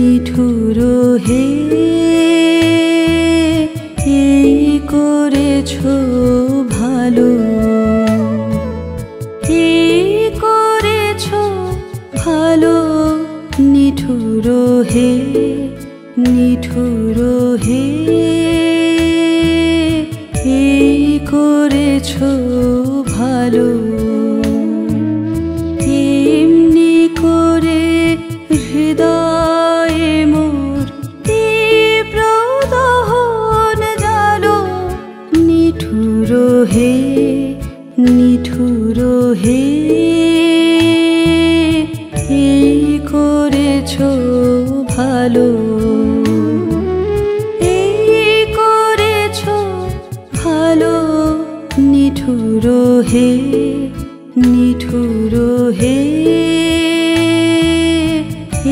নিঠুর হে এই করেছো ভালো, এই করেছো ভালো। নিঠুর হে নিঠুর হে এই করেছো ভালো। এমনি করে হৃদয়ে মোর তীব্র দহন জালো। নিঠুর হে নিঠুর হে এই করেছো ভালো, এই করেছো ভালো। নিঠুর হে নিঠুর হে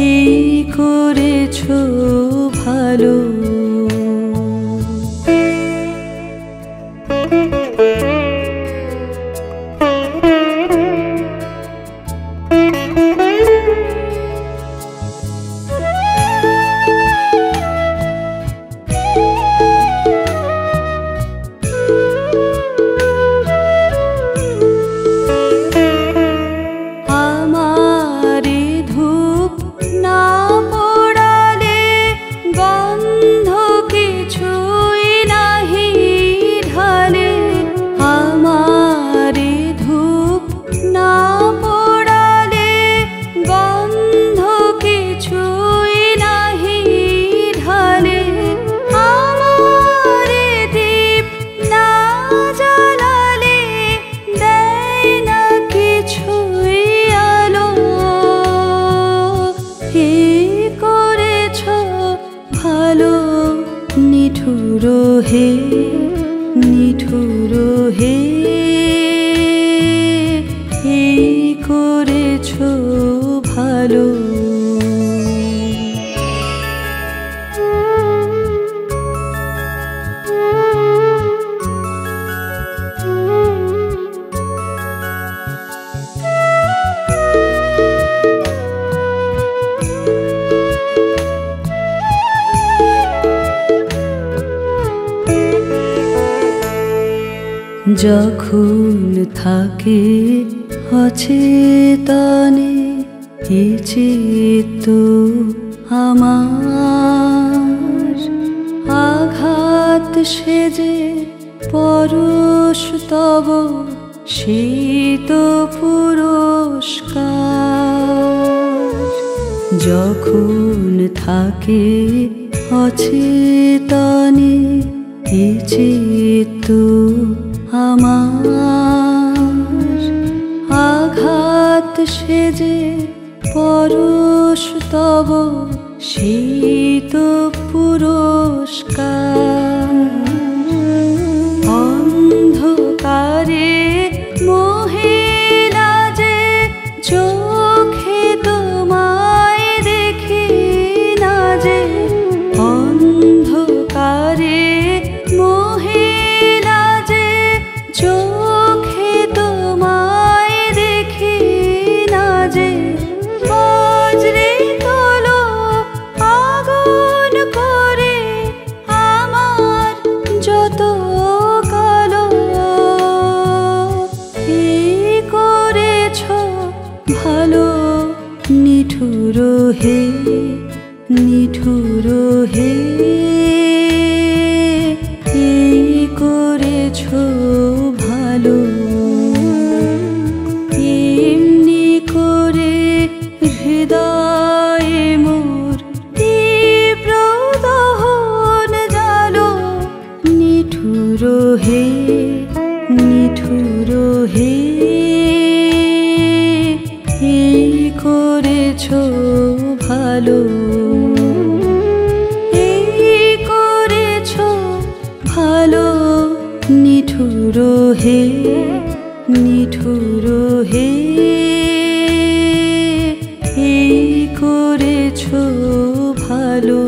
এই করেছো ভালো। নিঠুর হে নিঠুর হে এই করেছো ভালো। যখন থাকে অচেতনে এই চিত্ত আমার, আঘাত সেজে পরশ তব শীত পুরস্কার। যখন থাকে অচেতনে এই চিত্ত আমার, আঘাত সেজে পরশ তব শীত পুরস্কার। অন্ধকারে মোহে লাজে চোখে তোমায় দেখি না যে। অন্ধকারে মোহে চোখে তোমায় দেখি না যে। বজ্রে তোলো আগুন করে আমার যত কালো। এই করেছো ভালো। নিঠুর হে নিঠুর হে এই করেছো ভালো। এমনি করে হৃদয়ে মোর তীব্র দহন জালো। নিঠুর হে নিঠুর হে এই করেছো ভালো, এই করেছো ভালো। নিঠুর হে নিঠুর হে এই করেছো ভালো।